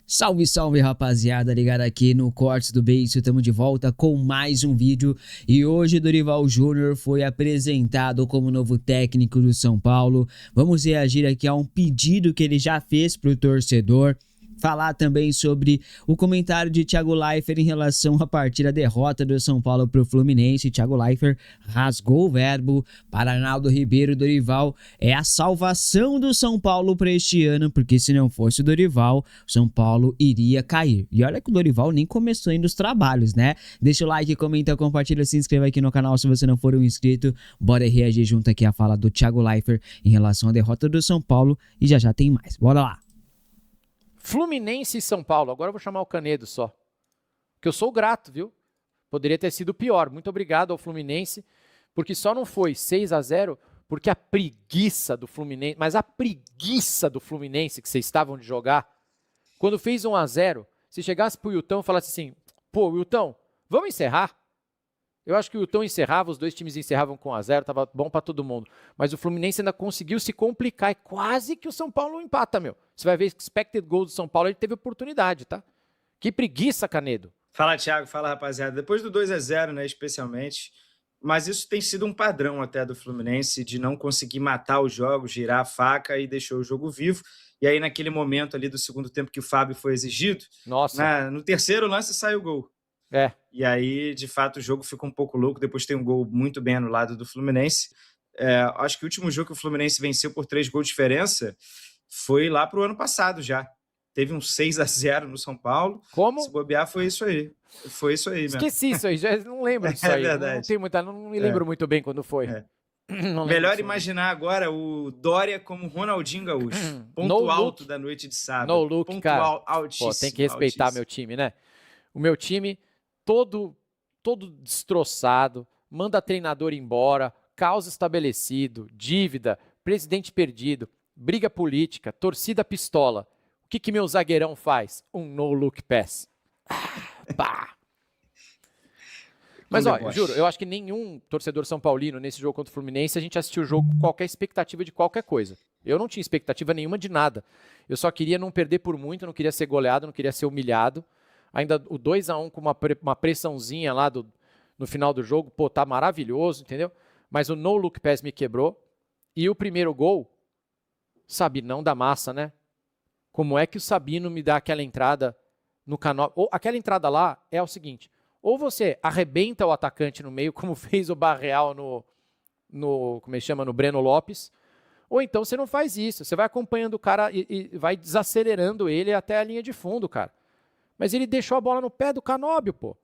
Salve, salve, rapaziada, ligado aqui no Cortes do Beiço, estamos de volta com mais um vídeo e hoje Dorival Júnior foi apresentado como novo técnico do São Paulo. Vamos reagir aqui a um pedido que ele já fez para o torcedor. Falar também sobre o comentário de Thiago Leifert em relação à partida derrota do São Paulo para o Fluminense. Thiago Leifert rasgou o verbo para Arnaldo Ribeiro. Dorival é a salvação do São Paulo para este ano, porque se não fosse o Dorival, o São Paulo iria cair. E olha que o Dorival nem começou ainda os trabalhos, né? Deixa o like, comenta, compartilha, se inscreva aqui no canal se você não for um inscrito. Bora reagir junto aqui à fala do Thiago Leifert em relação à derrota do São Paulo e já tem mais. Bora lá! Fluminense e São Paulo. Agora eu vou chamar o Canedo só. Porque eu sou grato, viu? Poderia ter sido pior. Muito obrigado ao Fluminense, porque só não foi 6-0, porque a preguiça do Fluminense, mas a preguiça do Fluminense que vocês estavam de jogar, quando fez 1-0, se chegasse pro Wilton e falasse assim, pô, Wilton, vamos encerrar? Eu acho que o Wilton encerrava, os dois times encerravam com 1-0, tava bom para todo mundo. Mas o Fluminense ainda conseguiu se complicar e quase que o São Paulo empata, meu. Você vai ver que expected goals do São Paulo, ele teve oportunidade, tá? Que preguiça, Canedo. Fala, Thiago. Fala, rapaziada. Depois do 2-0, né, especialmente, mas isso tem sido um padrão até do Fluminense, de não conseguir matar os jogos, girar a faca e deixou o jogo vivo. E aí, naquele momento ali do segundo tempo que o Fábio foi exigido, no terceiro lance saiu o gol. E aí, de fato, o jogo fica um pouco louco. Depois tem um gol muito bem anulado do Fluminense. Acho que o último jogo que o Fluminense venceu por 3 gols de diferença foi lá pro ano passado já. Teve um 6-0 no São Paulo. Como? Se bobear, foi isso aí. Foi isso aí mesmo. Esqueci isso aí, já não lembro disso aí. Verdade. Não me lembro muito bem quando foi. Melhor imaginar agora o Dória como Ronaldinho Gaúcho. Ponto alto da noite de sábado. No look, ponto cara. Altíssimo. Pô, tem que respeitar meu time, né? O meu time todo destroçado, manda treinador embora, caos estabelecido, dívida, presidente perdido, briga política, torcida pistola. O que meu zagueirão faz? Um no-look pass. Mas, ó, juro, eu acho que nenhum torcedor são paulino nesse jogo contra o Fluminense, a gente assistiu o jogo com qualquer expectativa de qualquer coisa. Eu não tinha expectativa nenhuma de nada. Eu só queria não perder por muito, não queria ser goleado, não queria ser humilhado. Ainda o 2-1 com uma pressãozinha lá no final do jogo, pô, tá maravilhoso, entendeu? Mas o no-look pass me quebrou. E o primeiro gol, Sabinão da massa, né? Como é que o Sabino me dá aquela entrada no canal? Ou aquela entrada lá é o seguinte, ou você arrebenta o atacante no meio, como fez o Barreal como ele chama, no Breno Lopes, ou então você não faz isso, você vai acompanhando o cara e vai desacelerando ele até a linha de fundo, cara. Mas ele deixou a bola no pé do Canóbio, pô.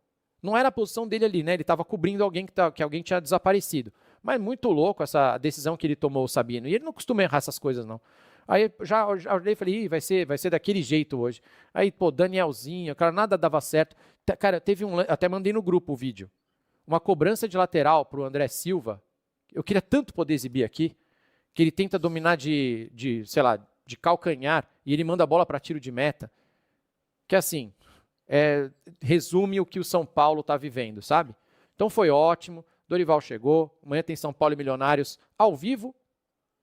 Não era a posição dele ali, né? Ele estava cobrindo alguém que alguém tinha desaparecido. Mas muito louco essa decisão que ele tomou, o Sabino. E ele não costuma errar essas coisas, não. Aí já olhei e falei, vai ser daquele jeito hoje. Aí, pô, Danielzinho, cara, nada dava certo. Cara, teve até mandei no grupo o vídeo. Uma cobrança de lateral pro André Silva. Eu queria tanto poder exibir aqui, que ele tenta dominar sei lá, de calcanhar, e ele manda a bola para tiro de meta. Que assim, resume o que o São Paulo está vivendo, sabe? Então foi ótimo, Dorival chegou, amanhã tem São Paulo e Milionários ao vivo,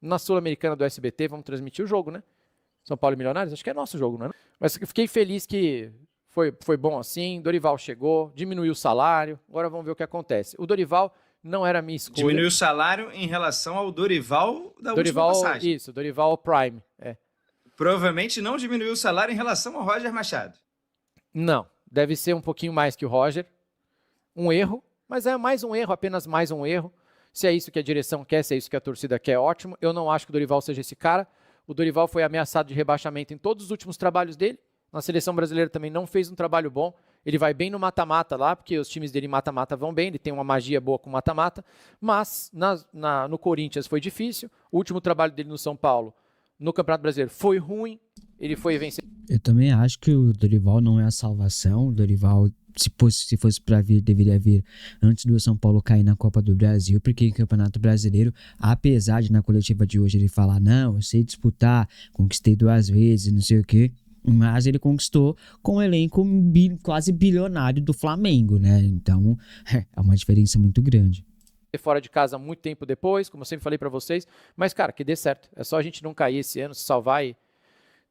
na Sul-Americana do SBT, vamos transmitir o jogo, né? São Paulo e Milionários, acho que é nosso jogo, não é? Mas fiquei feliz que foi bom assim, Dorival chegou, diminuiu o salário, agora vamos ver o que acontece. O Dorival não era a minha escolha. Diminuiu o salário em relação ao Dorival da última passagem. Isso, Dorival Prime, Provavelmente não diminuiu o salário em relação ao Roger Machado. Não, deve ser um pouquinho mais que o Roger. Um erro, mas é mais um erro, apenas mais um erro. Se é isso que a direção quer, se é isso que a torcida quer, ótimo. Eu não acho que o Dorival seja esse cara. O Dorival foi ameaçado de rebaixamento em todos os últimos trabalhos dele. Na seleção brasileira também não fez um trabalho bom. Ele vai bem no mata-mata lá, porque os times dele mata-mata vão bem. Ele tem uma magia boa com mata-mata. Mas no Corinthians foi difícil. O último trabalho dele no São Paulo, no Campeonato Brasileiro, foi ruim. Ele foi vencer. Eu também acho que o Dorival não é a salvação. O Dorival, se fosse para vir, deveria vir antes do São Paulo cair na Copa do Brasil, porque em Campeonato Brasileiro, apesar de na coletiva de hoje ele falar, não, eu sei disputar, conquistei 2 vezes, não sei o quê, mas ele conquistou com um elenco quase bilionário do Flamengo, né? Então, é uma diferença muito grande. Fora de casa muito tempo depois, como eu sempre falei para vocês, mas, cara, que dê certo. É só a gente não cair esse ano, se salvar e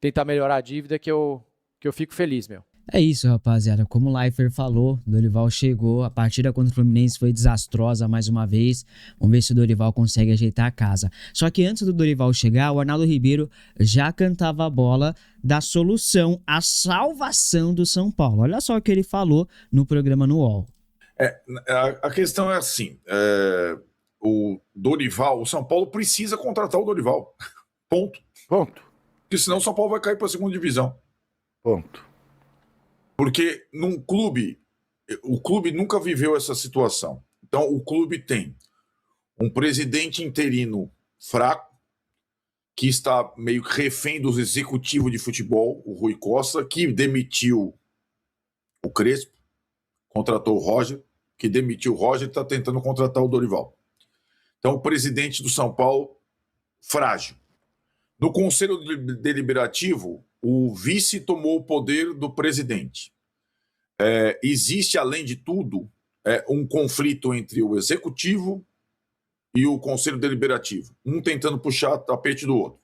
tentar melhorar a dívida, que eu que eu fico feliz, meu. É isso, rapaziada. Como o Leifert falou, Dorival chegou. A partida contra o Fluminense foi desastrosa mais uma vez. Vamos ver se o Dorival consegue ajeitar a casa. Só que antes do Dorival chegar, o Arnaldo Ribeiro já cantava a bola da solução, a salvação do São Paulo. Olha só o que ele falou no programa no UOL. A questão é assim, o Dorival, o São Paulo precisa contratar o Dorival. Ponto. Porque senão o São Paulo vai cair para a segunda divisão. Ponto. Porque num clube, o clube nunca viveu essa situação. Então o clube tem um presidente interino fraco, que está meio refém dos executivos de futebol, o Rui Costa, que demitiu o Crespo, contratou o Roger, que demitiu o Roger e está tentando contratar o Dorival. Então o presidente do São Paulo, frágil. No Conselho Deliberativo, o vice tomou o poder do presidente. Existe, além de tudo, um conflito entre o executivo e o Conselho Deliberativo, um tentando puxar o tapete do outro.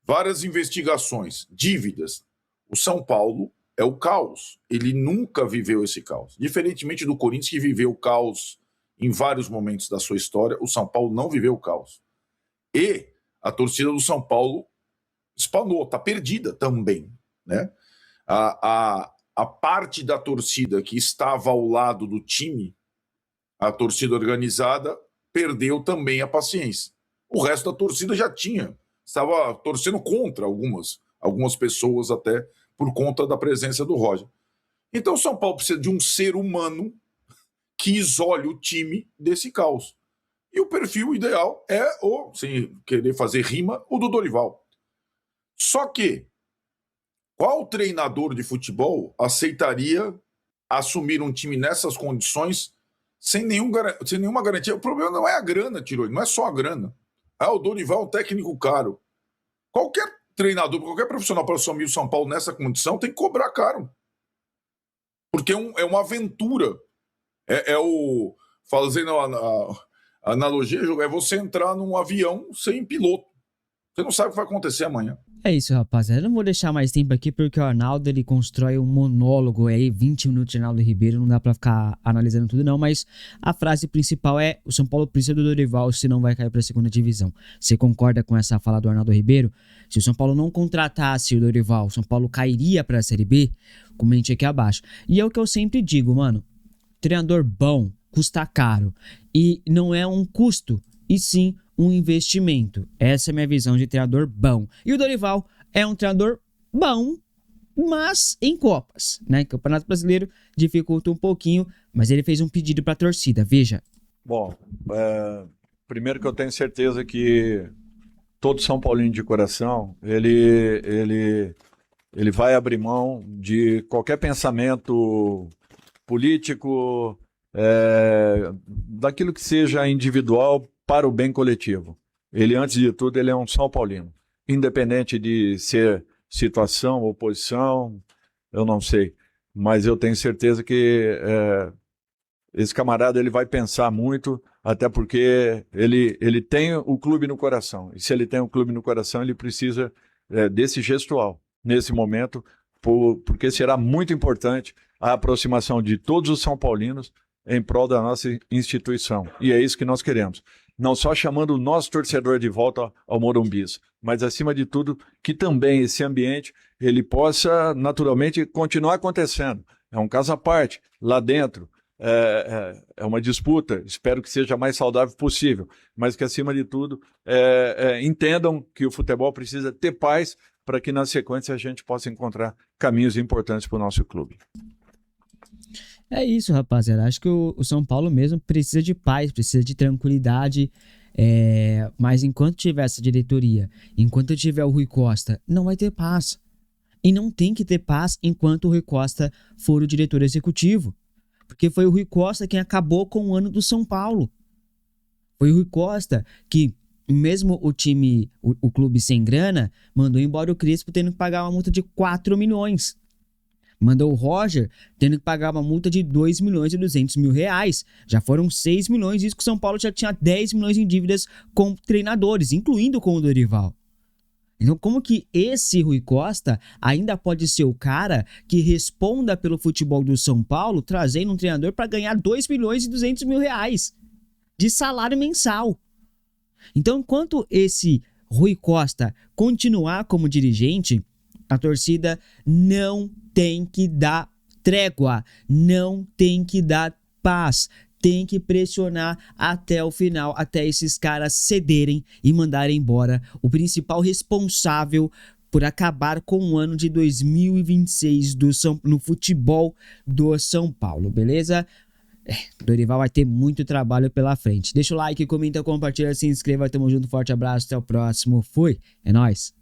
Várias investigações, dívidas. O São Paulo é o caos. Ele nunca viveu esse caos. Diferentemente do Corinthians, que viveu o caos em vários momentos da sua história, o São Paulo não viveu o caos. E a torcida do São Paulo espanou, está perdida também, né? A parte da torcida que estava ao lado do time, a torcida organizada, perdeu também a paciência. O resto da torcida já estava torcendo contra algumas pessoas até por conta da presença do Roger. Então o São Paulo precisa de um ser humano que isole o time desse caos. E o perfil ideal é, sem querer fazer rima, o do Dorival. Só que, qual treinador de futebol aceitaria assumir um time nessas condições sem nenhuma garantia? O problema não é a grana, Tironi, não é só a grana. O Dorival é um técnico caro. Qualquer treinador, qualquer profissional para assumir o São Paulo nessa condição tem que cobrar caro. Porque é uma aventura. Fazendo a analogia, é você entrar num avião sem piloto. Você não sabe o que vai acontecer amanhã. É isso, rapaziada. Eu não vou deixar mais tempo aqui porque o Arnaldo, ele constrói um monólogo aí, 20 minutos de Arnaldo Ribeiro, não dá pra ficar analisando tudo não, mas a frase principal é: o São Paulo precisa do Dorival, senão vai cair pra segunda divisão. Você concorda com essa fala do Arnaldo Ribeiro? Se o São Paulo não contratasse o Dorival, o São Paulo cairia pra Série B? Comente aqui abaixo. E é o que eu sempre digo, mano, treinador bom custa caro, e não é um custo, e sim um investimento. Essa é a minha visão de treinador bom. E o Dorival é um treinador bom, mas em Copas, né? Campeonato Brasileiro dificulta um pouquinho, mas ele fez um pedido para a torcida, veja. Bom, primeiro que eu tenho certeza que todo São Paulino de coração, ele vai abrir mão de qualquer pensamento político, daquilo que seja individual para o bem coletivo. Ele, antes de tudo, ele é um São Paulino. Independente de ser situação, oposição, eu não sei. Mas eu tenho certeza que esse camarada ele vai pensar muito, até porque ele tem o clube no coração. E se ele tem o clube no coração, ele precisa desse gestual, nesse momento, porque será muito importante a aproximação de todos os São Paulinos em prol da nossa instituição. E é isso que nós queremos. Não só chamando o nosso torcedor de volta ao Morumbi, mas, acima de tudo, que também esse ambiente ele possa, naturalmente, continuar acontecendo. É um caso à parte. Lá dentro é uma disputa, espero que seja a mais saudável possível, mas que, acima de tudo, entendam que o futebol precisa ter paz para que, na sequência, a gente possa encontrar caminhos importantes para o nosso clube. É isso, rapaziada. Acho que o São Paulo mesmo precisa de paz, precisa de tranquilidade. Mas enquanto tiver essa diretoria, enquanto tiver o Rui Costa, não vai ter paz. E não tem que ter paz enquanto o Rui Costa for o diretor executivo. Porque foi o Rui Costa quem acabou com o ano do São Paulo. Foi o Rui Costa que, mesmo o time, o clube sem grana, mandou embora o Crespo tendo que pagar uma multa de 4 milhões. Mandou o Roger tendo que pagar uma multa de 2 milhões e 200 mil reais. Já foram 6 milhões, isso que o São Paulo já tinha 10 milhões em dívidas com treinadores, incluindo com o Dorival. Então, como que esse Rui Costa ainda pode ser o cara que responda pelo futebol do São Paulo, trazendo um treinador para ganhar 2 milhões e 200 mil reais de salário mensal? Então, enquanto esse Rui Costa continuar como dirigente, a torcida não tem que dar trégua, não tem que dar paz. Tem que pressionar até o final, até esses caras cederem e mandarem embora o principal responsável por acabar com o ano de 2026 no futebol do São Paulo, beleza? Dorival vai ter muito trabalho pela frente. Deixa o like, comenta, compartilha, se inscreva. Tamo junto, forte abraço, até o próximo. Fui, é nóis.